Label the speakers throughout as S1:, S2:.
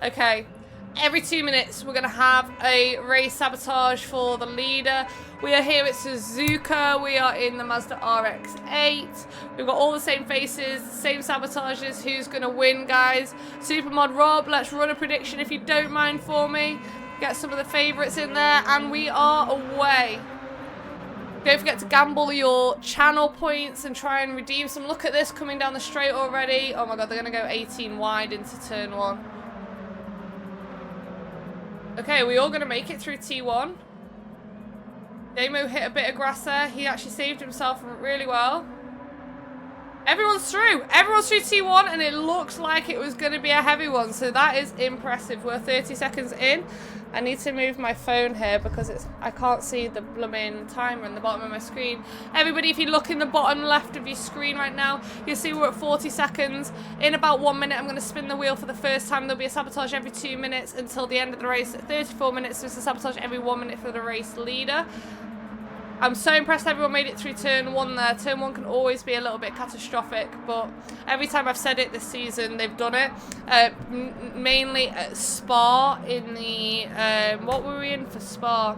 S1: Okay. Every 2 minutes, we're going to have a race sabotage for the leader. We are here at Suzuka. We are in the Mazda RX8. We've got all the same faces, same sabotages. Who's going to win, guys? Supermod Rob, let's run a prediction if you don't mind for me. Get some of the favourites in there, and we are away. Don't forget to gamble your channel points and try and redeem some. Look at this coming down the straight already. Oh my god, they're going to go 18 wide into turn 1. Okay, we're all going to make it through T1. Damo hit a bit of grass there. He actually saved himself really well. Everyone's through. Everyone's through T1, and it looks like it was going to be a heavy one. So that is impressive. We're 30 seconds in. I need to move my phone here because I can't see the blooming timer in the bottom of my screen. Everybody, if you look in the bottom left of your screen right now, you'll see we're at 40 seconds. In about 1 minute, I'm going to spin the wheel for the first time. There'll be a sabotage every 2 minutes until the end of the race. At 34 minutes, there's a sabotage every 1 minute for the race leader. I'm so impressed everyone made it through turn 1 there. Turn 1 can always be a little bit catastrophic, but every time I've said it this season, they've done it. Mainly at Spa in the... what were we in for Spa?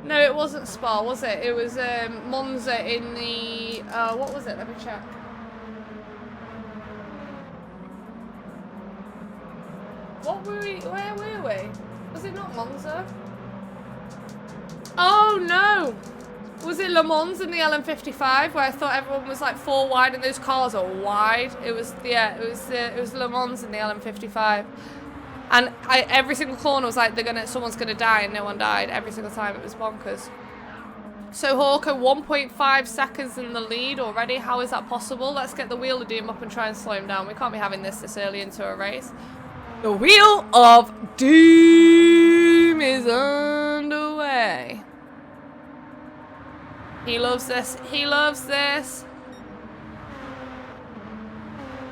S1: No, it wasn't Spa, was it? It was Monza in the... what was it? Let me check. What were we... Where were we? Was it not Monza? Oh no! Was it Le Mans in the LM55 where I thought everyone was like 4 wide and those cars are wide? It was, yeah, it was Le Mans in the LM55, and every single corner was like someone's gonna die, and no one died every single time. It was bonkers. So Hawko 1.5 seconds in the lead already. How is that possible? Let's get the Wheel of Doom up and try and slow him down. We can't be having this early into a race. The Wheel of Doom is underway. He loves this. He loves this.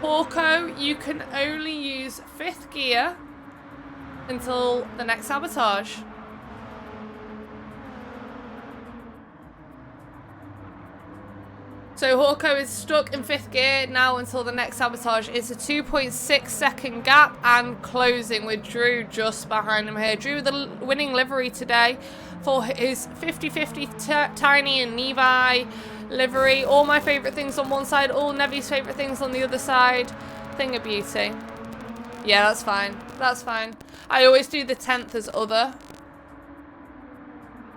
S1: Hawko, you can only use 5th gear until the next sabotage. So Hawko is stuck in 5th gear now until the next sabotage. It's a 2.6 second gap and closing with Drew just behind him here. Drew with the winning livery today for his 50-50 Tiny and Nevi livery. All my favourite things on one side, all Nevi's favourite things on the other side. Thing of beauty. Yeah, that's fine. That's fine. I always do the 10th as other.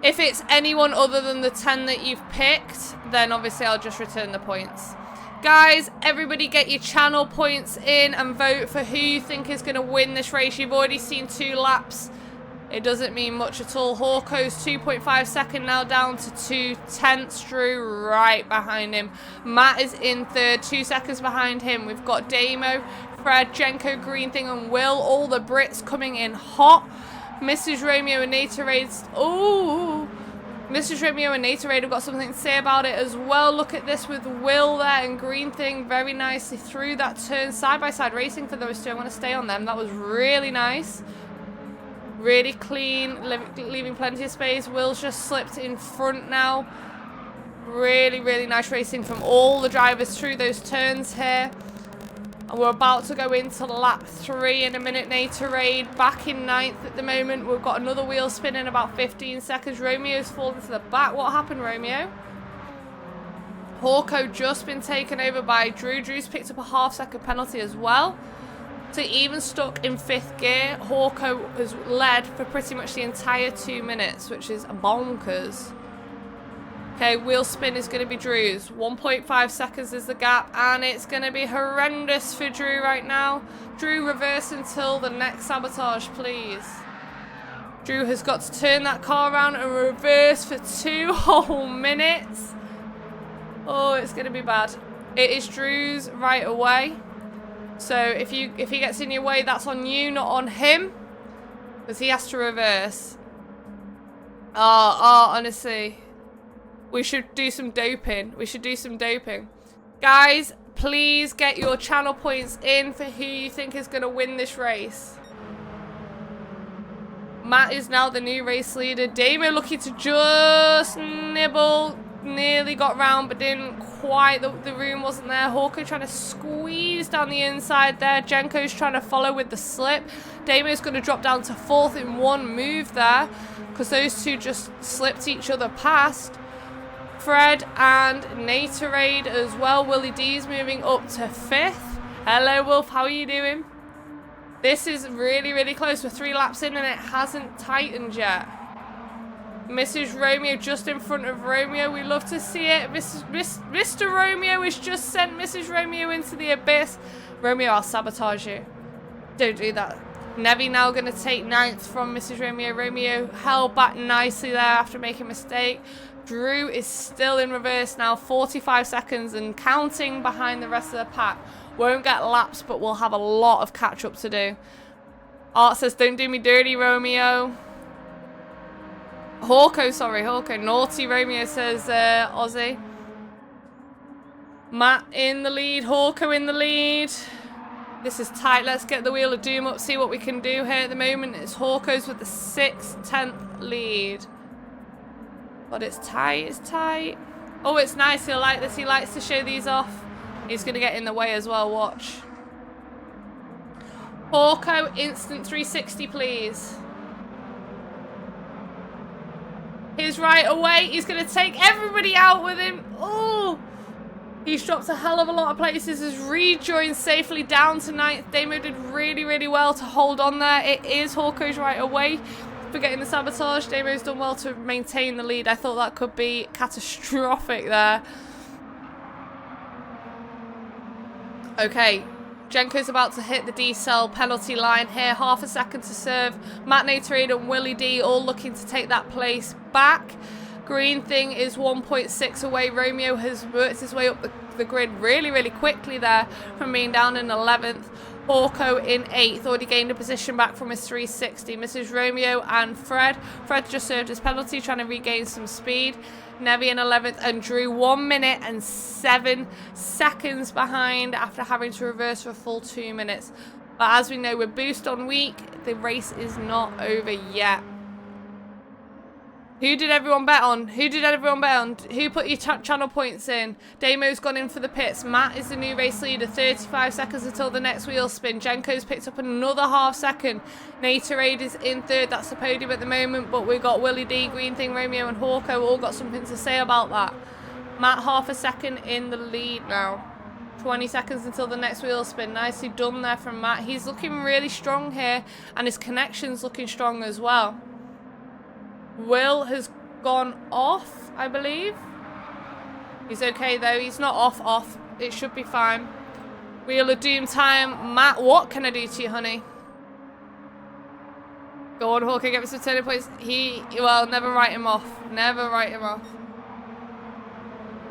S1: If it's anyone other than the 10 that you've picked, then obviously I'll just return the points. Guys, everybody get your channel points in and vote for who you think is going to win this race. You've already seen 2 laps. It doesn't mean much at all. Hawko's 2.5 second now down to 2/10. Drew right behind him. Matt is in 3rd, 2 seconds behind him. We've got Damo, Fred, Jenko, Green Thing and Will. All the Brits coming in hot. Mrs. Romeo and Natorade. Oh, Mrs. Romeo and Natorade have got something to say about it as well. Look at this with Will there and Green Thing very nicely through that turn. Side-by-side racing for those two. I want to stay on them. That was really nice. Really clean, leaving plenty of space. Will's just slipped in front now. Really, really nice racing from all the drivers through those turns here. And we're about to go into lap 3 in a minute. Natorade back in 9th at the moment. We've got another wheel spin in about 15 seconds. Romeo's fallen to the back. What happened, Romeo? Hawko just been taken over by Drew. Drew's picked up a half-second penalty as well. So even stuck in 5th gear, Hawko has led for pretty much the entire 2 minutes, which is bonkers. Okay, wheel spin is going to be Drew's. 1.5 seconds is the gap, and it's going to be horrendous for Drew right now. Drew, reverse until the next sabotage, please. Drew has got to turn that car around and reverse for 2 whole minutes. Oh, it's going to be bad. It is Drew's right away. So if he gets in your way, that's on you, not on him, because he has to reverse. Oh, honestly. We should do some doping. We should do some doping. Guys, please get your channel points in for who you think is going to win this race. Matt is now the new race leader. Damo looking to just nibble. Nearly got round, but didn't quite, the room wasn't there. Hawko trying to squeeze down the inside there. Jenko's trying to follow with the slip. Damo's going to drop down to 4th in one move there, because those two just slipped each other past. Fred and Natorade as well. Willie D's moving up to 5th. Hello, Wolf. How are you doing? This is really, really close. We're 3 laps in and it hasn't tightened yet. Mrs. Romeo just in front of Romeo. We love to see it. Mr. Romeo has just sent Mrs. Romeo into the abyss. Romeo, I'll sabotage you. Don't do that. Nevi now going to take 9th from Mrs. Romeo. Romeo held back nicely there after making a mistake. Drew is still in reverse now, 45 seconds and counting behind the rest of the pack. Won't get laps, but we'll have a lot of catch up to do. Art says, don't do me dirty, Romeo. Hawko, sorry, Hawko. Naughty Romeo, says Ozzy. Matt in the lead, Hawko in the lead. This is tight. Let's get the Wheel of Doom up, see what we can do here at the moment. It's Hawko's with the 6th, 10th lead. But it's tight, it's tight. Oh, it's nice. He'll like this. He likes to show these off. He's going to get in the way as well, watch. Hawko, instant 360, please. He's right away. He's going to take everybody out with him. Oh, he's dropped a hell of a lot of places. Has rejoined safely down to 9th. Damo did really, really well to hold on there. It is Hawko's right away. For getting the sabotage. Damo's done well to maintain the lead. I thought that could be catastrophic there. Okay, Jenko's about to hit the D-cell penalty line here. Half a second to serve. Matt Natorade and Willie D all looking to take that place back. Green Thing is 1.6 away. Romeo has worked his way up the grid really, really quickly there from being down in 11th. Hawko in 8th, already gained a position back from his 360. Mrs. Romeo and Fred. Fred just served his penalty, trying to regain some speed. Nevi in 11th and Drew 1 minute and 7 seconds behind after having to reverse for a full 2 minutes. But as we know, with boost on week, the race is not over yet. Who did everyone bet on? Who did everyone bet on? Who put your channel points in? Damo's gone in for the pits. Matt is the new race leader. 35 seconds until the next wheel spin. Jenko's picked up another half second. Natorade is in 3rd. That's the podium at the moment. But we've got Willie D, Green Thing, Romeo and Hawko all got something to say about that. Matt half a second in the lead now. 20 seconds until the next wheel spin. Nicely done there from Matt. He's looking really strong here. And his connection's looking strong as well. Will has gone off, I believe. He's okay though. He's not off. It should be fine. Wheel of Doom time. Matt, what can I do to you, honey? Go on, Hawker, get me some turning points. Well, never write him off. Never write him off.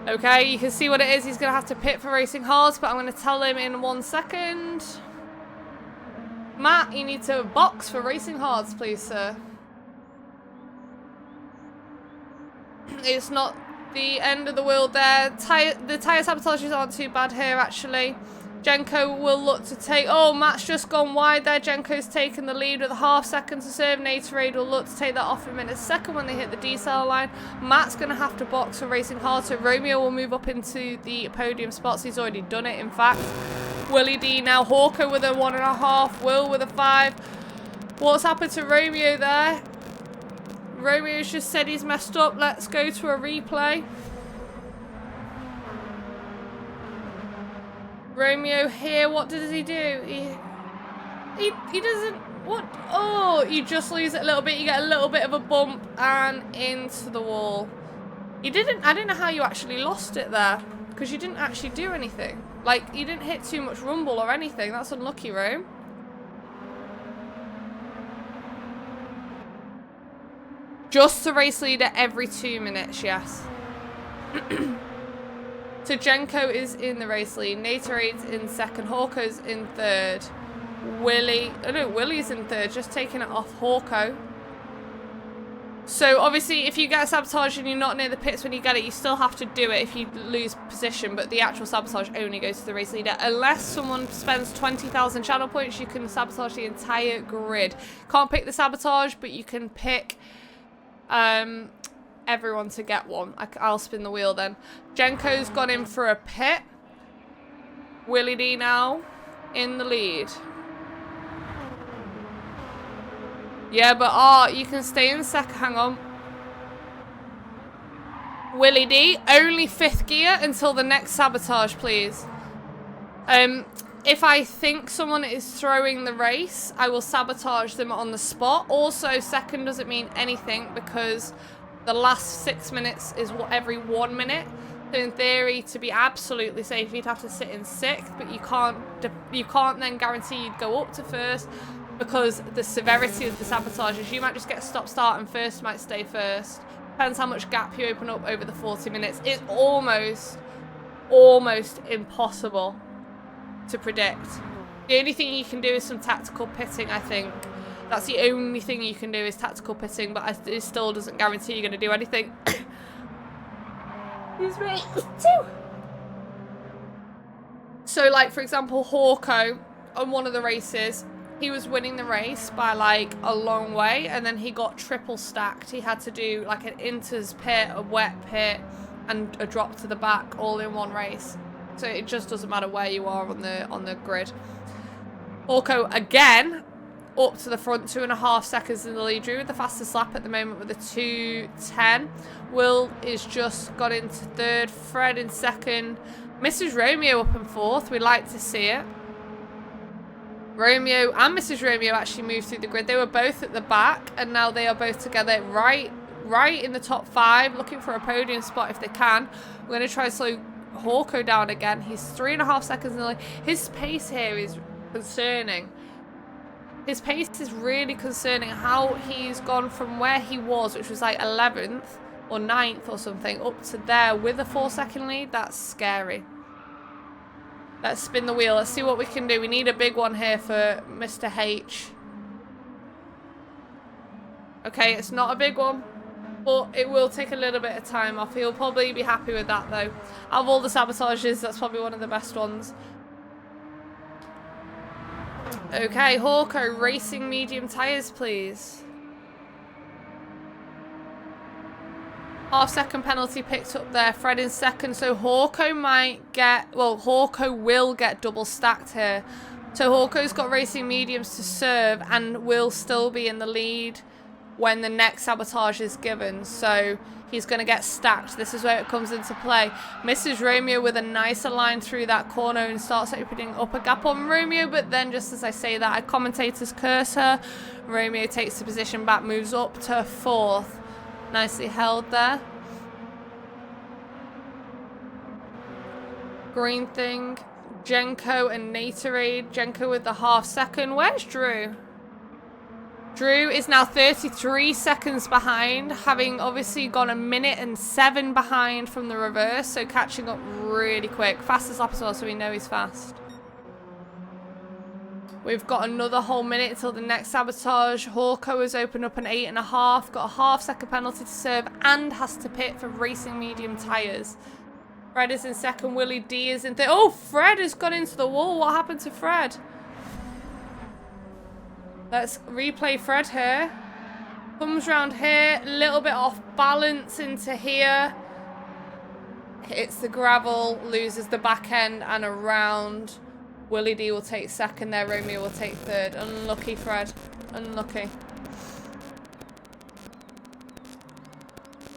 S1: Okay, you can see what it is. He's going to have to pit for racing hard, but I'm going to tell him in 1 second. Matt, you need to box for racing hards, please, sir. It's not the end of the world there. The tyre sabotages aren't too bad here, actually. Jenko will look to take... Oh, Matt's just gone wide there. Jenko's taken the lead with a half second to serve. Natorade will look to take that off him in a second when they hit the D-cell line. Matt's going to have to box for racing hard, so Romeo will move up into the podium spots. He's already done it, in fact. Willie D now. Hawker with a 1.5. Will with a 5. What's happened to Romeo there? Romeo's just said he's messed up. Let's go to a replay. Romeo here, what does he do? He doesn't... What? Oh, you just lose it a little bit. You get a little bit of a bump and into the wall. You didn't... I don't know how you actually lost it there. Because you didn't actually do anything. Like, you didn't hit too much rumble or anything. That's unlucky, Rome. Just the race leader every 2 minutes, yes. So Jenko is in the race lead. Natorade's in second. Hawko's in third. Willie's in third, just taking it off Hawko. So obviously if you get a sabotage and you're not near the pits when you get it, you still have to do it if you lose position, but the actual sabotage only goes to the race leader. Unless someone spends 20,000 channel points, you can sabotage the entire grid. Can't pick the sabotage, but you can pick everyone to get one. I'll spin the wheel then. Jenko's gone in for a pit. Willie D now in the lead. Yeah, but you can stay in second. Hang on. Willie D, only 5th gear until the next sabotage, please. If I think someone is throwing the race, I will sabotage them on the spot. Also, second doesn't mean anything because the last 6 minutes is every 1 minute. So in theory, to be absolutely safe, you'd have to sit in 6th, but you can't then guarantee you'd go up to 1st because the severity of the sabotages. You might just get stop-start and 1st might stay 1st. Depends how much gap you open up over the 40 minutes. It's almost impossible to predict. The only thing you can do is some tactical pitting, I think. That's the only thing you can do is tactical pitting, but it still doesn't guarantee you're going to do anything. So, like, for example, Hawko, on one of the races, he was winning the race by, like, a long way, and then he got triple stacked. He had to do, like, an inters pit, a wet pit, and a drop to the back all in one race. So it just doesn't matter where you are on the grid. Hawko, again, up to the front, 2.5 seconds in the lead. Drew with the fastest lap at the moment with a 2:10. Will is just got into 3rd. Fred in 2nd. Mrs. Romeo up in 4th. We'd like to see it. Romeo and Mrs. Romeo actually moved through the grid. They were both at the back, and now they are both together right in the top 5, looking for a podium spot if they can. We're going to try to slow Hawko down again. He's 3.5 seconds in the lead. His pace here is concerning. His pace is really concerning. How he's gone from where he was, which was like 11th or 9th or something, up to there with a 4-second lead. That's scary. Let's spin the wheel. Let's see what we can do. We need a big one here for Mr. H. Okay, it's not a big one, but it will take a little bit of time off. He'll probably be happy with that, though. Out of all the sabotages, that's probably one of the best ones. Okay, Hawko, racing medium tyres, please. Half-second penalty picked up there. Fred in 2nd, so Hawko might get... Well, Hawko will get double stacked here. So Hawko's got racing mediums to serve and will still be in the lead when the next sabotage is given. So he's going to get stacked. This is where it comes into play. Mrs. Romeo with a nicer line through that corner and starts opening up a gap on Romeo. But then just as I say that, a commentator's curse her. Romeo takes the position back, moves up to 4th. Nicely held there. Green thing. Jenko and Natorade. Jenko with the half-second. Where's Drew? Drew is now 33 seconds behind, having obviously gone 1 minute and 7 behind from the reverse, so catching up really quick. Fastest lap as well, so we know he's fast. We've got another whole minute until the next sabotage. Hawko has opened up an 8.5, got a half-second penalty to serve, and has to pit for racing medium tyres. Fred is in 2nd, Willie D is in 3rd. Oh, Fred has gone into the wall. What happened to Fred? Let's replay Fred here. Comes round here, a little bit off balance into here. Hits the gravel, loses the back end and around. Willie D will take 2nd there, Romeo will take 3rd. Unlucky Fred, unlucky.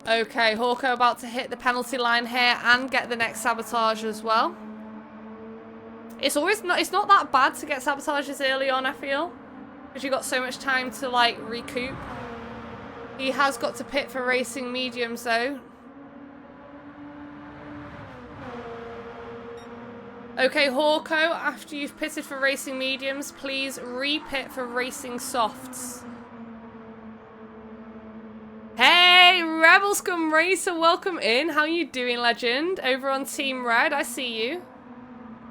S1: Okay, Hawko about to hit the penalty line here and get the next sabotage as well. It's not that bad to get sabotages early on, I feel. Because you've got so much time to, like, recoup. He has got to pit for racing mediums, though. Okay, Hawko, after you've pitted for racing mediums, please re-pit for racing softs. Hey, Rebel Scum Racer, welcome in. How you doing, legend? Over on Team Red, I see you.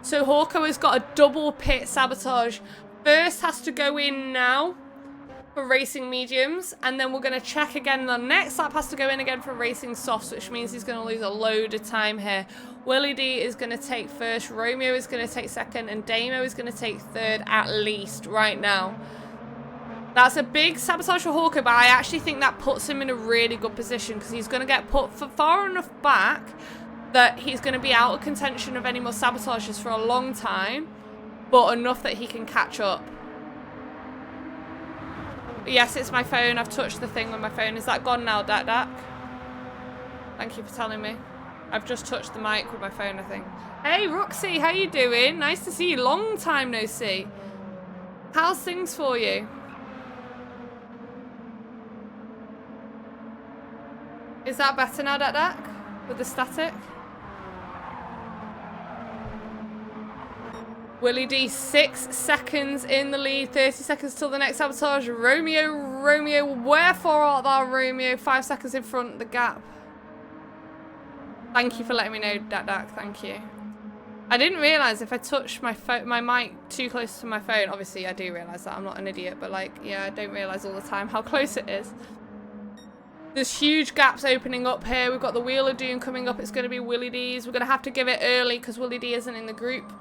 S1: So Hawko has got a double pit sabotage. First has to go in now for racing mediums, and then we're going to check again. And the next lap has to go in again for racing softs, which means he's going to lose a load of time here. Willie D is going to take 1st, Romeo is going to take 2nd, and Damo is going to take 3rd at least right now. That's a big sabotage for Hawker, but I actually think that puts him in a really good position because he's going to get put far enough back that he's going to be out of contention of any more sabotages for a long time, but enough that he can catch up. Yes, it's my phone. I've touched the thing on my phone. Is that gone now, Dak? Thank you for telling me. I've just touched the mic with my phone, I think. Hey, Roxy, how you doing? Nice to see you. Long time no see. How's things for you? Is that better now, Dak? With the static? Willie D, 6 seconds in the lead, 30 seconds till the next sabotage. Romeo, wherefore art thou, Romeo? 5 seconds in front, the gap. Thank you for letting me know, Dak, thank you. I didn't realise if I touched my mic too close to my phone, obviously I do realise that, I'm not an idiot, but like, yeah, I don't realise all the time how close it is. There's huge gaps opening up here. We've got the Wheeler Dune coming up, it's going to be Willie D's. We're going to have to give it early because Willie D isn't in the group.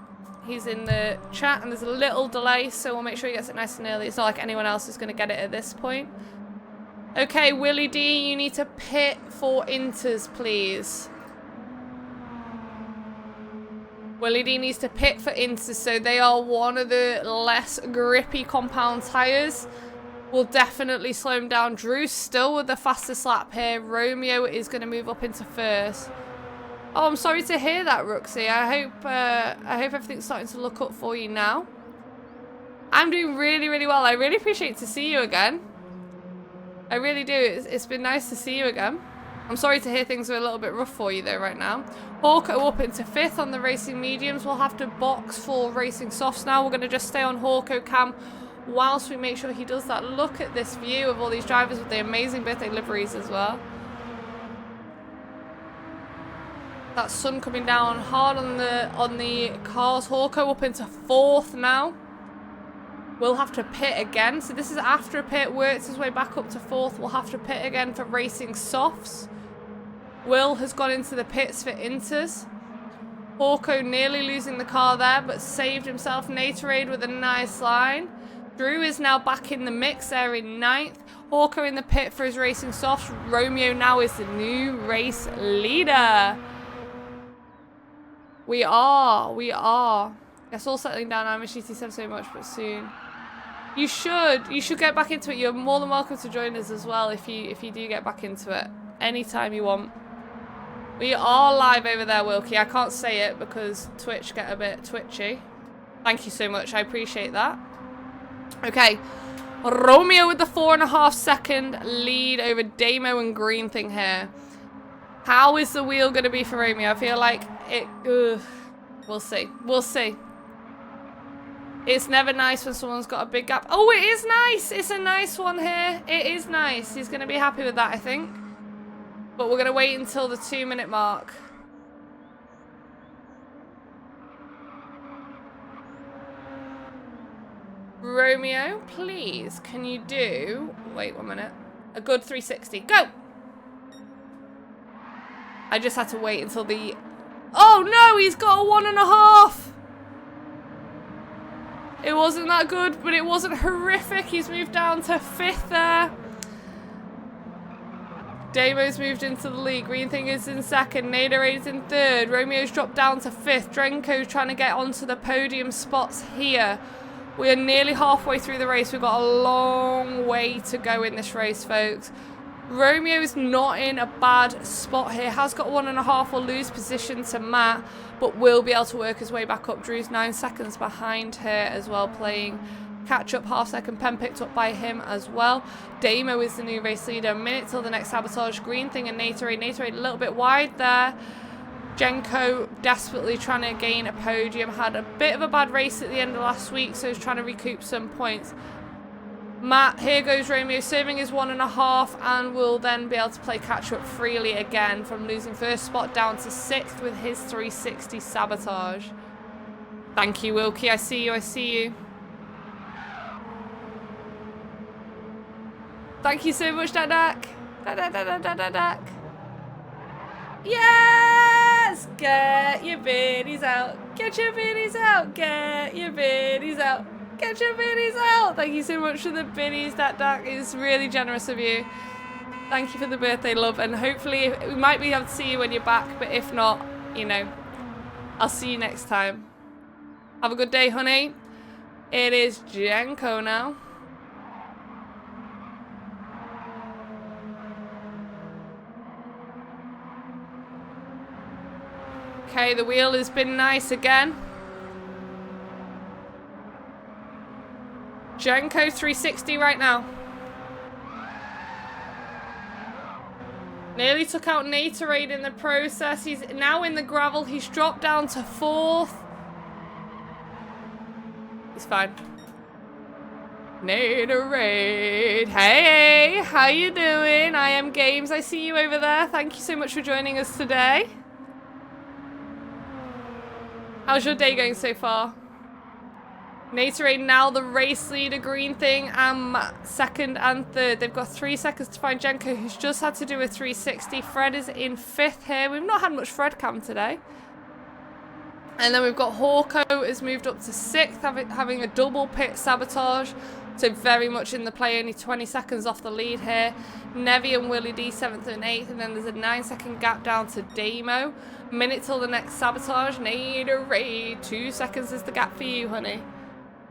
S1: He's in the chat and there's a little delay, so we'll make sure he gets it nice and early. It's not like anyone else is going to get it at this point. Okay, Willie D, you need to pit for inters, please. Willie D needs to pit for inters, so they are one of the less grippy compound tyres. Will definitely slow him down. Drew's still with the fastest lap here. Romeo is going to move up into first. Oh, I'm sorry to hear that, Roxy. I hope everything's starting to look up for you now. I'm doing really, really well. I really appreciate to see you again. I really do. It's been nice to see you again. I'm sorry to hear things are a little bit rough for you though right now. Hawko up into 5th on the racing mediums. We'll have to box for racing softs now. We're going to just stay on Hawko cam whilst we make sure he does that. Look at this view of all these drivers with the amazing birthday liveries as well. That sun coming down hard on the cars. Hawko up into 4th now. We'll have to pit again. So this is after a pit. Works his way back up to 4th. We'll have to pit again for racing softs. Will has gone into the pits for inters. Hawko nearly losing the car there, but saved himself. Natorade with a nice line. Drew is now back in the mix there in 9th. Hawko in the pit for his racing softs. Romeo now is the new race leader. We are. It's all settling down. I miss GT7 so much, but soon. You should get back into it. You're more than welcome to join us as well if you do get back into it. Anytime you want. We are live over there, Wilkie. I can't say it because Twitch get a bit twitchy. Thank you so much. I appreciate that. Okay. Romeo with the 4.5 second lead over Damo and Green Thing here. How is the wheel going to be for Romeo? I feel like it... We'll see. We'll see. It's never nice when someone's got a big gap. Oh, it is nice. It's a nice one here. It is nice. He's going to be happy with that, I think. But we're going to wait until the 2-minute mark. Romeo, please, can you do... Wait 1 minute. A good 360. Go! I just had to wait until the... Oh no, he's got a 1.5! It wasn't that good, but it wasn't horrific. He's moved down to 5th there. Damo's moved into the lead. Green Thing is in 2nd. Nader is in 3rd. Romeo's dropped down to 5th. Drenko's trying to get onto the podium spots here. We are nearly halfway through the race. We've got a long way to go in this race, folks. Romeo is not in a bad spot here. Has got 1.5. Will lose position to Matt, but will be able to work his way back up. Drew's 9 seconds behind here as well, playing catch up. Half-second pen picked up by him as well. Damo is the new race leader. A minute till the next sabotage. Green Thing and Natorade. Natorade a little bit wide there. Jenko desperately trying to gain a podium. Had a bit of a bad race at the end of last week, so he's trying to recoup some points. Matt, here goes Romeo, serving his 1.5, and will then be able to play catch-up freely again from losing first spot down to 6th with his 360 sabotage. Thank you, Wilkie. I see you. I see you. Thank you so much, Dak. Dak. Yes! Get your biddies out. Get your biddies out. Get your biddies out. Get get your biddies out. Thank you so much for the biddies. That is really generous of you. Thank you for the birthday love, and hopefully we might be able to see you when you're back, but if not, you know, I'll see you next time. Have a good day, honey. It is Jenko now. Okay, the wheel has been nice again. Jenko 360 right now. Nearly took out Natorade in the process. He's now in the gravel. He's dropped down to 4th. He's fine. Natorade. Hey, how you doing? I am Games. I see you over there. Thank you so much for joining us today. How's your day going so far? Natorade now the race leader, green thing, and 2nd and 3rd. They've got 3 seconds to find Jenko, who's just had to do a 360. Fred is in 5th here. We've not had much Fred cam today. And then we've got Hawko has moved up to 6th, having a double pit sabotage. So very much in the play, only 20 seconds off the lead here. Nevi and Willie D 7th and 8th, and then there's a 9-second gap down to Damo. Minute till the next sabotage. Natorade, 2 seconds is the gap for you, honey.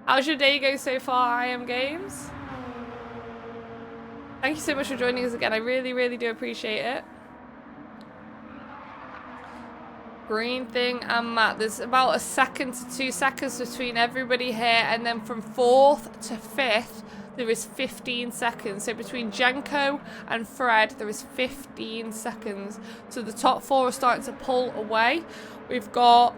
S1: How's your day going so far, I Am Games? Thank you so much for joining us again. I really, really do appreciate it. Green thing and Matt. There's about 1 second to 2 seconds between everybody here. And then from 4th to 5th, there is 15 seconds. So between Jenko and Fred, there is 15 seconds. So the top 4 are starting to pull away. We've got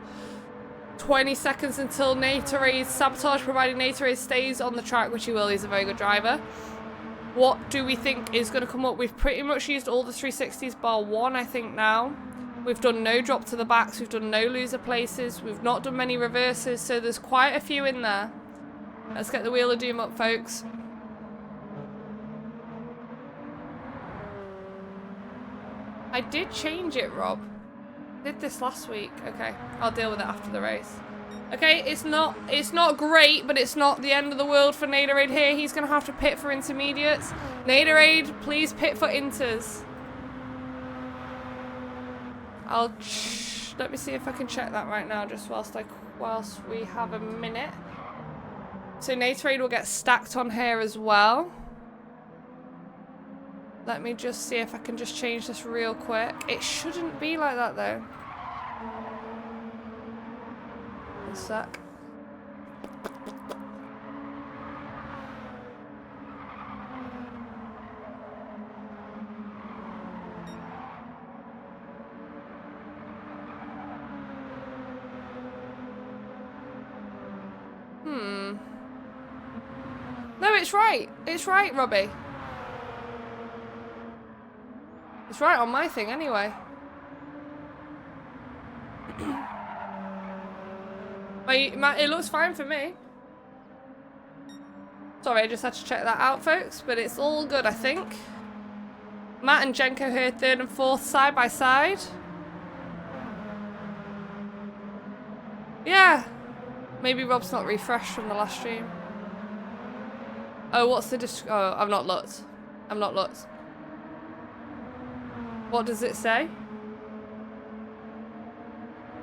S1: 20 seconds until Natorade's sabotage, providing Natorade stays on the track, which he will. He's a very good driver. What do we think is going to come up? We've pretty much used all the 360s bar 1, I think, now. We've done no drop to the backs. We've done no loser places. We've not done many reverses, so there's quite a few in there. Let's get the Wheel of Doom up, folks. I did change it, Rob. Did this last week. Okay, I'll deal with it after the race. Okay, it's not great, but it's not the end of the world for Natorade here. He's gonna have to pit for intermediates. Natorade, please pit for inters. Let me see if I can check that right now, just whilst we have a minute. So Natorade will get stacked on here as well. Let me just see if I can just change this real quick. It shouldn't be like that though. One sec. No, it's right. It's right, Robbie. It's right on my thing anyway. It looks fine for me. Sorry, I just had to check that out, folks, but it's all good, I think. Matt and Jenko here, 3rd and 4th, side by side. Yeah. Maybe Rob's not refreshed from the last stream. Oh, what's the oh, I've not looked. I've not looked. What does it say?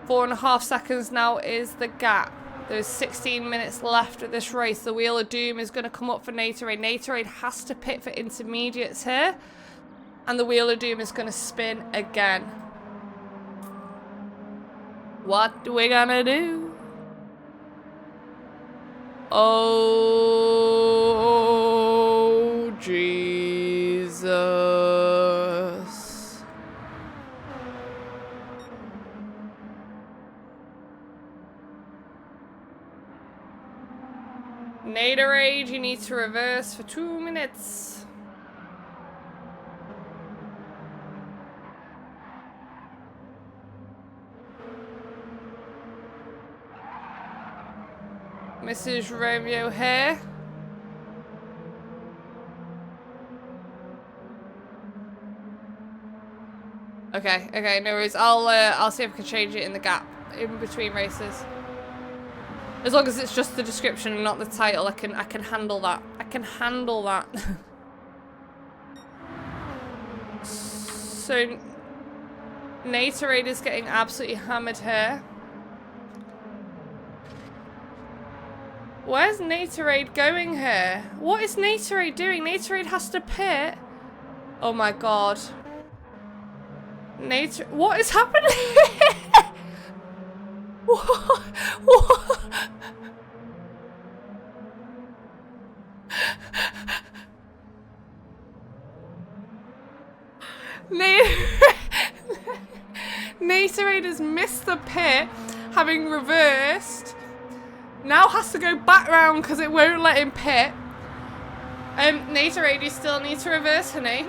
S1: 4.5 seconds now is the gap. There's 16 minutes left of this race. The Wheel of Doom is going to come up for Natorade. Natorade has to pit for intermediates here. And the Wheel of Doom is going to spin again. What are we going to do? Oh, Jesus. Natorade, you need to reverse for 2 minutes. Mrs. Romeo here. Okay, no worries. I'll see if I can change it in the gap in between races. As long as it's just the description and not the title, I can handle that. I can handle that. So Natorade is getting absolutely hammered here. Where's Natorade going here? What is Natorade doing? Natorade has to pit. Oh my god. What is happening? What? Natorade has missed the pit, having reversed. Now has to go back round because it won't let him pit. Natorade, you still need to reverse, honey.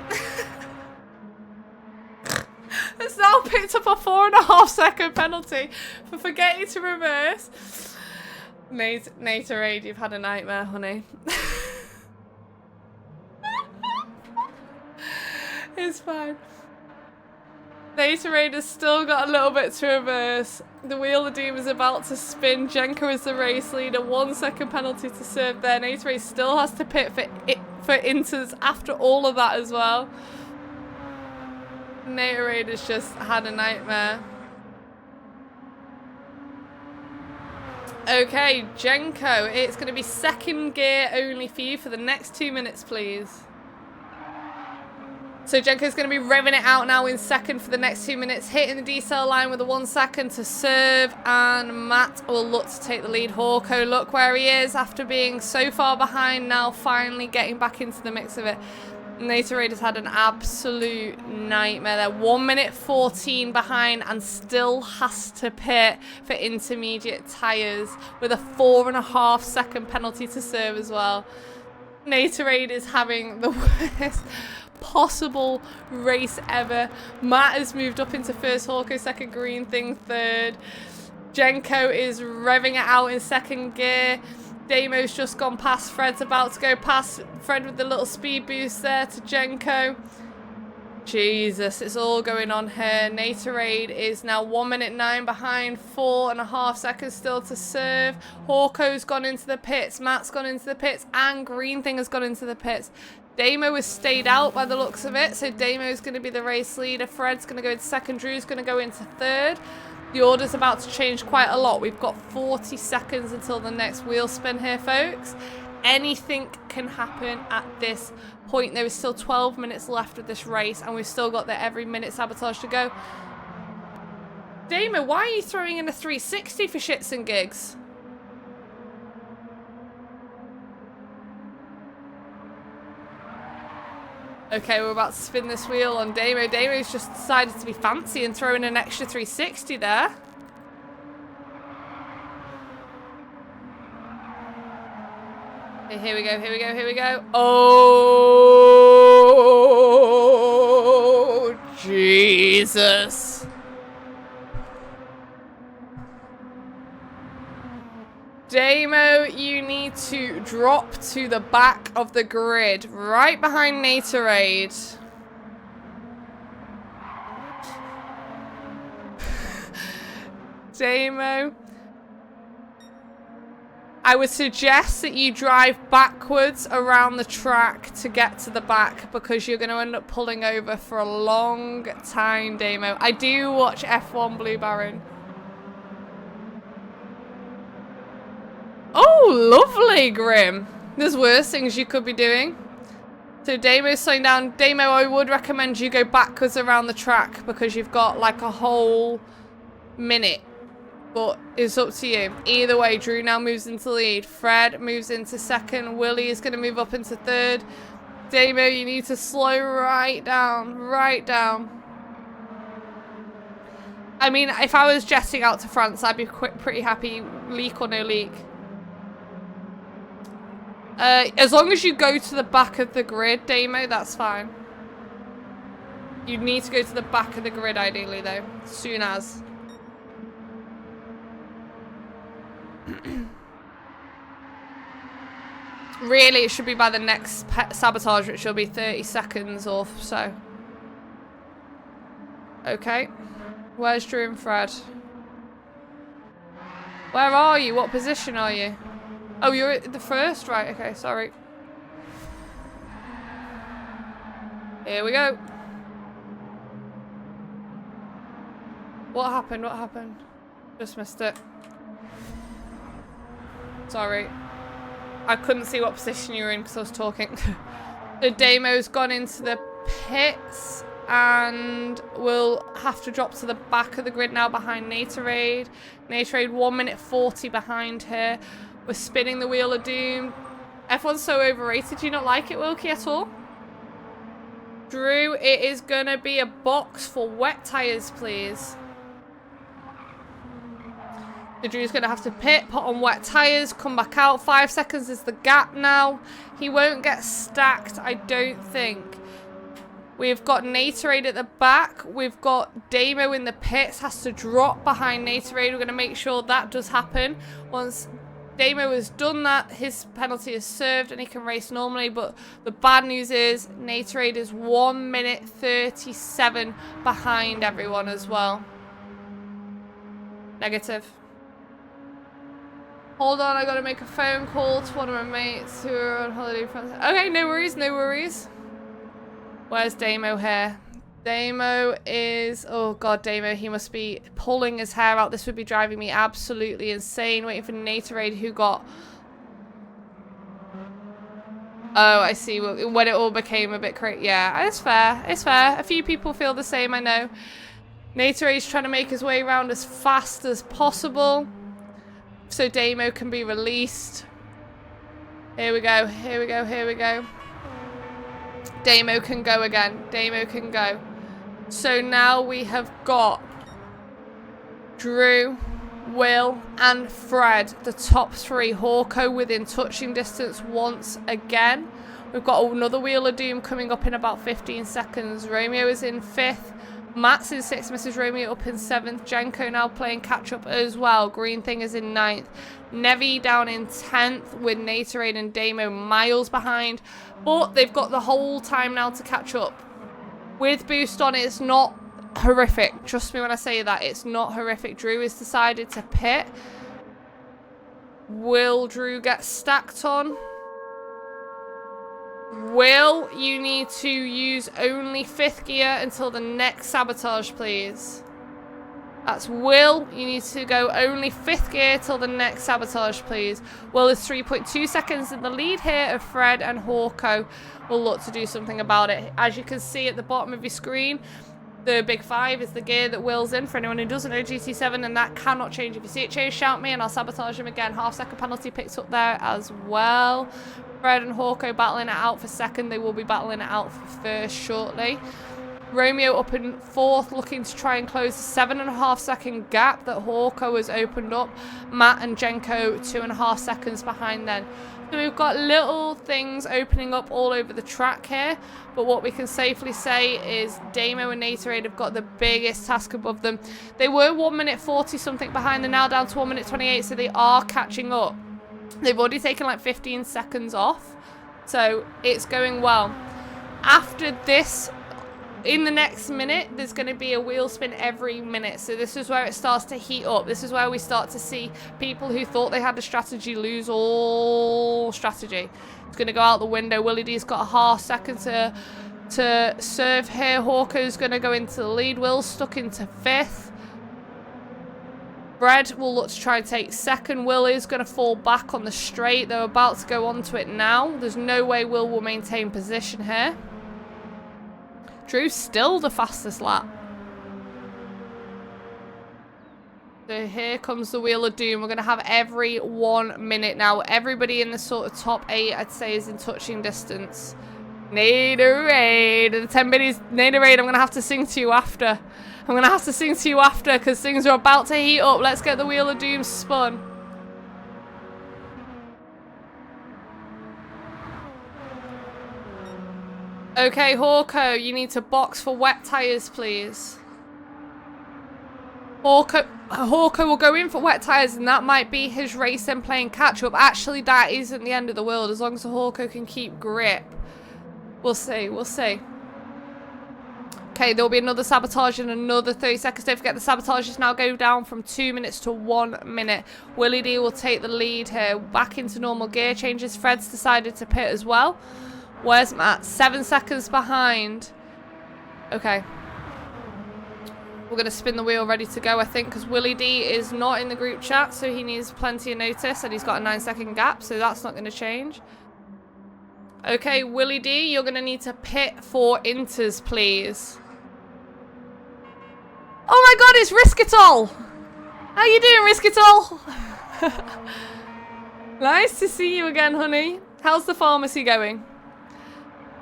S1: It's now picked up a 4.5 second penalty for forgetting to reverse. Natorade, you've had a nightmare, honey. It's fine. Natorade has still got a little bit to reverse. The Wheel of Doom is about to spin. Jenko is the race leader. 1 second penalty to serve there. Natorade still has to pit for inters after all of that as well. Natorade has just had a nightmare. Okay, Jenko, it's going to be second gear only for you for the next 2 minutes, please. So Jenko's going to be revving it out now in second for the next 2 minutes, hitting the decel line with a 1 second to serve, and Matt will look to take the lead. Hawko, look where he is after being so far behind, now finally getting back into the mix of it. Natorade has had an absolute nightmare. They're 1 minute 14 behind and still has to pit for intermediate tyres with a 4.5 second penalty to serve as well. Natorade is having the worst possible race ever. Matt has moved up into first, Hawko second, Green Thing third. Jenko is revving it out in second gear. Damo's just gone past. Fred's about to go past. Fred with the little speed boost there to Jenko. Jesus, it's all going on here. Natorade is now 1 minute 9 behind, 4.5 seconds still to serve. Hawko's gone into the pits. Matt's gone into the pits. And Green Thing has gone into the pits. Damo has stayed out by the looks of it. So Damo's going to be the race leader. Fred's going to go into second. Drew's going to go into third. The order's about to change quite a lot. We've got 40 seconds until the next wheel spin here, folks. Anything can happen at this point. There is still 12 minutes left of this race, and we've still got the every minute sabotage to go. Damo, why are you throwing in a 360 for shits and gigs? Okay, we're about to spin this wheel on Damo. Damo's just decided to be fancy and throw in an extra 360 there. Okay, here we go, here we go, here we go. Oh, Jesus. Damo, you need to drop to the back of the grid, right behind Natorade. Damo, I would suggest that you drive backwards around the track to get to the back, because you're going to end up pulling over for a long time, Damo. I do watch F1 Blue Baron. Oh, lovely, Grim. There's worse things you could be doing. So Damo's slowing down. Damo, I would recommend you go backwards around the track, because you've got like a whole minute. But it's up to you. Either way, Drew now moves into lead. Fred moves into second. Willie is going to move up into third. Damo, you need to slow right down. Right down. I mean, if I was jetting out to France, I'd be pretty happy, leak or no leak. As long as you go to the back of the grid, Damo, that's fine. You need to go to the back of the grid, ideally, though. Soon as. Really, it should be by the next sabotage, which will be 30 seconds or so. Okay. Where's Drew and Fred? Where are you? What position are you? Oh, you're at the first? Right, okay, sorry. Here we go. What happened? What happened? Just missed it. Sorry. I couldn't see what position you were in because I was talking. So Damo's gone into the pits and will have to drop to the back of the grid now behind Natorade. Natorade 1 minute 40 behind her. We're spinning the Wheel of Doom. F1's so overrated. Do you not like it, Wilkie, at all? Drew, it is going to be a box for wet tyres, please. So Drew's going to have to pit, put on wet tyres, come back out. 5 seconds is the gap now. He won't get stacked, I don't think. We've got Natorade at the back. We've got Damo in the pits, has to drop behind Natorade. We're going to make sure that does happen. Once Damo has done that, his penalty is served and he can race normally. But the bad news is Natorade is 1 minute 37 behind everyone as well. Negative. Hold on, I gotta make a phone call to one of my mates who are on holiday. Okay, no worries, no worries. Where's Damo here? Damo is... Oh god, Damo, he must be pulling his hair out. This would be driving me absolutely insane. Waiting for Natorade, who got... Oh, I see. When it all became a bit crazy. Yeah, it's fair. It's fair. A few people feel the same, I know. Natorade's trying to make his way around as fast as possible, so Damo can be released. Here we go, here we go, here we go. Damo can go again. Damo can go. So now we have got Drew, Will, and Fred, the top three. Hawko within touching distance once again. We've got another Wheel of Doom coming up in about 15 seconds. Romeo is in 5th. Matt's in 6th, Mrs. Romeo up in 7th. Janko now playing catch-up as well. Green Thing is in 9th. Nevi down in 10th with Natorade and Damo miles behind. But they've got the whole time now to catch up. With boost on, it's not horrific. Trust me when I say that. It's not horrific. Drew has decided to pit. Will Drew get stacked on? Will, you need to use only 5th gear until the next sabotage, please. That's Will. You need to go only 5th gear till the next sabotage, please. Will is 3.2 seconds in the lead here of Fred, and Hawko will look to do something about it. As you can see at the bottom of your screen, the big 5 is the gear that Will's in, for anyone who doesn't know GT7, and that cannot change. If you see it change, shout me and I'll sabotage him again. Half-second penalty picked up there as well. Fred and Hawko battling it out for 2nd. They will be battling it out for 1st shortly. Romeo up in 4th, looking to try and close the 7.5 second gap that Hawko has opened up. Matt and Jenko 2.5 seconds behind then. So we've got little things opening up all over the track here, but what we can safely say is Damo and Natorade have got the biggest task above them. They were 1 minute 40 something behind. They're now down to 1 minute 28, so they are catching up. They've already taken like 15 seconds off, so it's going well. After this, in the next minute, there's going to be a wheel spin every minute. So this is where it starts to heat up. This is where we start to see people who thought they had a strategy lose all strategy. It's going to go out the window. Willie D's got a half second to serve here. Hawko's going to go into the lead. Will's stuck into 5th. Fred will look to try and take 2nd. Will is going to fall back on the straight. They're about to go onto it now. There's no way Will maintain position here. Drew's still the fastest lap. So here comes the Wheel of Doom. We're going to have every 1 minute now. Everybody in the sort of top 8, I'd say, is in touching distance. Natorade. The 10 minutes. Natorade, I'm going to have to sing to you after. I'm going to have to sing to you after because things are about to heat up. Let's get the Wheel of Doom spun. Okay, Hawko, you need to box for wet tyres, please. Hawko will go in for wet tyres, and that might be his race and playing catch-up. Actually, that isn't the end of the world, as long as Hawko can keep grip. We'll see, we'll see. Okay, there will be another sabotage in another 30 seconds. Don't forget the sabotages now go down from 2 minutes to 1 minute. Willie D will take the lead here. Back into normal gear changes. Fred's decided to pit as well. Where's Matt? 7 seconds behind. Okay. We're going to spin the wheel ready to go, I think, because Willie D is not in the group chat, so he needs plenty of notice, and he's got a 9-second gap, so that's not going to change. Okay, Willie D, you're going to need to pit for inters, please. Oh my god, it's Riskitol! How you doing, Riskitol? Nice to see you again, honey. How's the pharmacy going?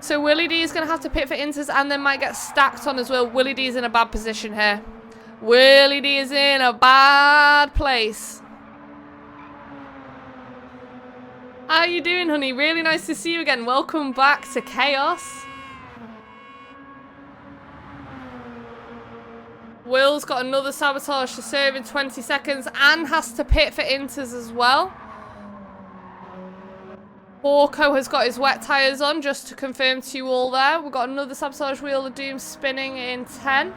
S1: So Willie D is going to have to pit for inters and then might get stacked on as well. Willie D is in a bad position here. Willie D is in a bad place. How you doing, honey? Really nice to see you again. Welcome back to Chaos. Will's got another sabotage to serve in 20 seconds and has to pit for inters as well. Orko has got his wet tyres on, just to confirm to you all there. We've got another sabotage wheel of doom spinning in 10.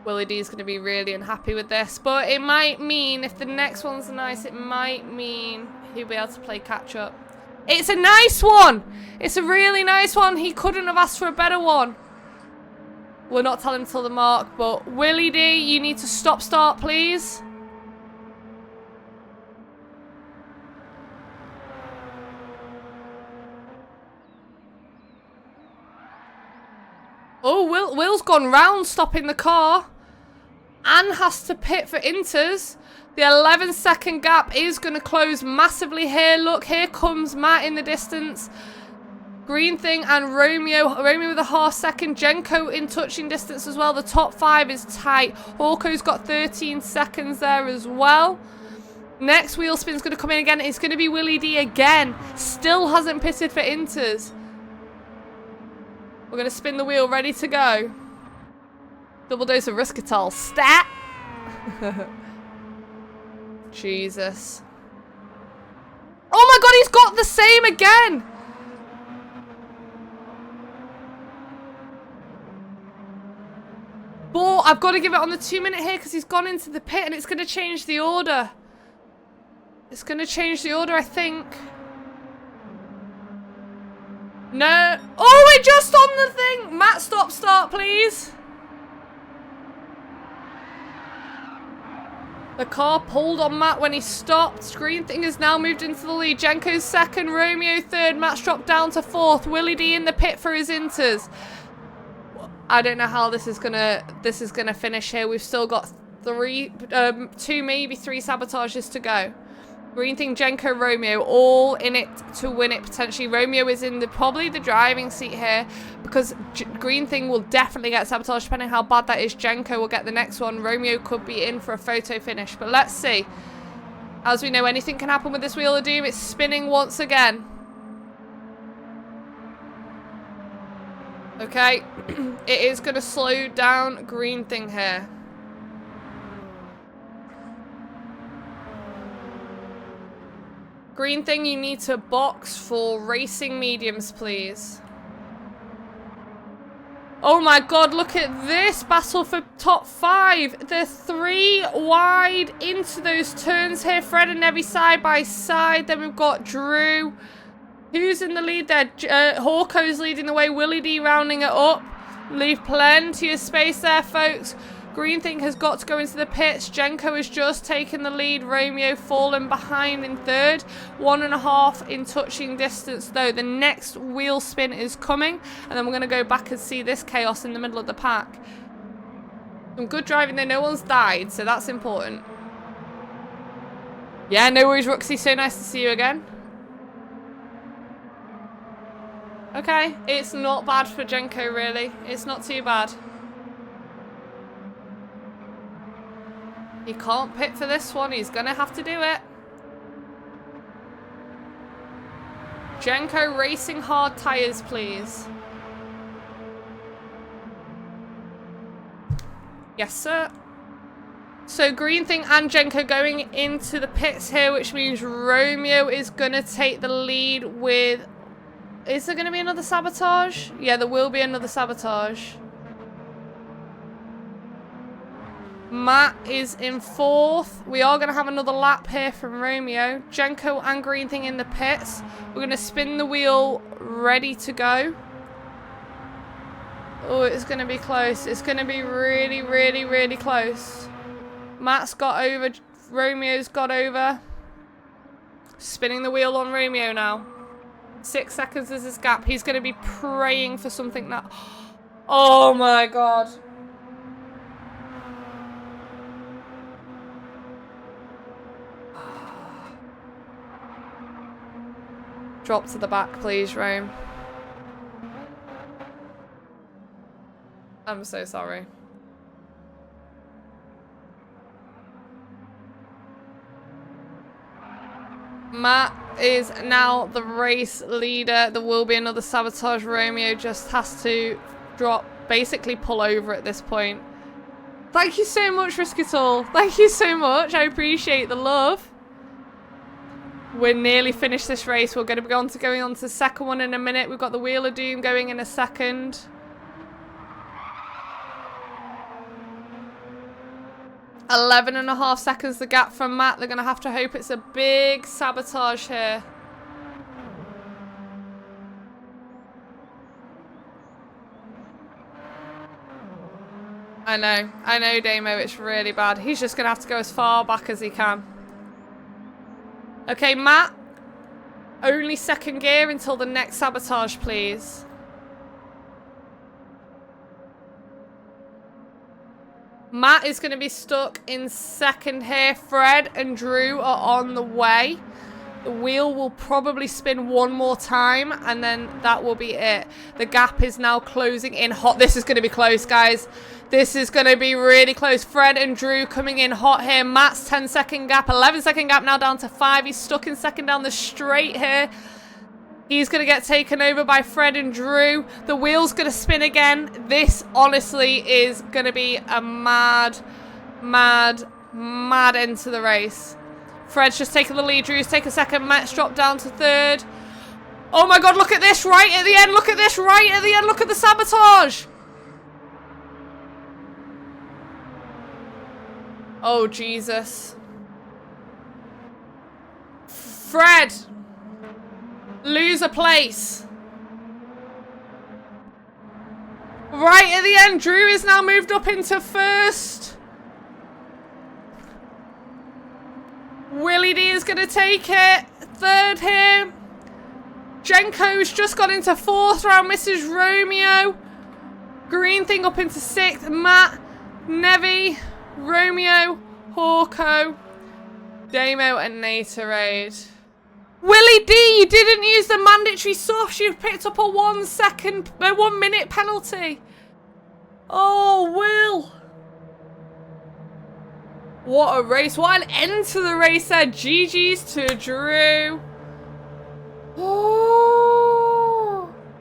S1: Willie D is going to be really unhappy with this, but it might mean, if the next one's nice, it might mean he'll be able to play catch up. It's a nice one! It's a really nice one. He couldn't have asked for a better one. We'll not tell him till the mark, but Willie D, you need to stop start, please. Oh, Will's gone round stopping the car and has to pit for inters. The 11-second gap is going to close massively here. Look, here comes Matt in the distance. Green Thing and Romeo. Romeo with a half-second. Jenko in touching distance as well. The top 5 is tight. Orko's got 13 seconds there as well. Next wheel spin's going to come in again. It's going to be Willie D again. Still hasn't pitted for inters. We're going to spin the wheel, ready to go. Double dose of Riskitol. Stat! Jesus. Oh my god, he's got the same again! But I've got to give it on the 2-minute here because he's gone into the pit and it's going to change the order. It's going to change the order, I think. No. Oh, we're just on the thing. Matt, stop start, please. The car pulled on Matt when he stopped. Green Thing has now moved into the lead. Jenko's second, Romeo third. Matt's dropped down to fourth. Willie D in the pit for his inters. I don't know how this is gonna finish here. We've still got 2, maybe 3 sabotages to go. Green Thing, Jenko, Romeo, all in it to win it potentially. Romeo is in probably the driving seat here because Green Thing will definitely get sabotage depending how bad that is. Jenko will get the next one. Romeo could be in for a photo finish, but let's see. As we know, anything can happen with this Wheel of Doom. It's spinning once again. Okay, it is going to slow down Green Thing here. Green Thing, you need to box for racing mediums, please. Oh my god, look at this battle for top 5. They're 3 wide into those turns here. Fred and Nebby side by side. Then we've got Drew. Who's in the lead there? Hawko's leading the way. Willie D rounding it up. Leave plenty of space there, folks. Green Thing has got to go into the pits. Jenko has just taken the lead. Romeo fallen behind in third. 1.5 in touching distance, though. The next wheel spin is coming. And then we're going to go back and see this chaos in the middle of the pack. Some good driving there. No one's died, so that's important. Yeah, no worries, Roxy. So nice to see you again. Okay, it's not bad for Jenko, really. It's not too bad. He can't pit for this one. He's going to have to do it. Jenko racing hard tyres, please. Yes, sir. So Green Thing and Jenko going into the pits here, which means Romeo is going to take the lead with... Is there going to be another sabotage? Yeah, there will be another sabotage. Matt is in 4th. We are going to have another lap here from Romeo. Jenko and Green Thing in the pits. We're going to spin the wheel, ready to go. Oh, it's going to be close. It's going to be really, really, really close. Matt's got over. Romeo's got over. Spinning the wheel on Romeo now. 6 seconds is his gap. He's going to be praying for something now. Oh my god. Drop to the back, please, Rome. I'm so sorry. Matt is now the race leader. There will be another sabotage. Romeo just has to drop, basically pull over at this point. Thank you so much, Risk It All. Thank you so much. I appreciate the love. We're nearly finished this race. We're going to be going on to the second one in a minute. We've got the Wheel of Doom going in a second. .11.5 seconds the gap from Matt. They're going to have to hope it's a big sabotage here. I know, Damo, it's really bad. He's just going to have to go as far back as he can. Okay, Matt. Only second gear until the next sabotage, please. Matt is going to be stuck in second here. Fred and Drew are on the way. The wheel will probably spin one more time, and then that will be it. The gap is now closing in hot. This is going to be close, guys. This is going to be really close. Fred and Drew coming in hot here. Matt's 10-second gap, 11-second gap now down to 5. He's stuck in second down the straight here. He's going to get taken over by Fred and Drew. The wheel's going to spin again. This, honestly, is going to be a mad end to the race. Fred's just taking the lead. Drew's taking second. Matt's dropped down to 3rd. Oh my god, look at this right at the end. Look at this right at the end. Look at the sabotage. Oh, Jesus. Fred. Lose a place. Right at the end, Drew is now moved up into 1st. Willie D is going to take it. 3rd here. Jenko's just got into 4th round. Mrs. Romeo. Green Thing up into 6th. Matt, Nevi, Romeo, Hawko, Damo, and Natorade. Willie D, you didn't use the mandatory softs. You've picked up a 1 minute penalty. Oh, Will. What a race. What an end to the race there. GG's to Drew. Oh.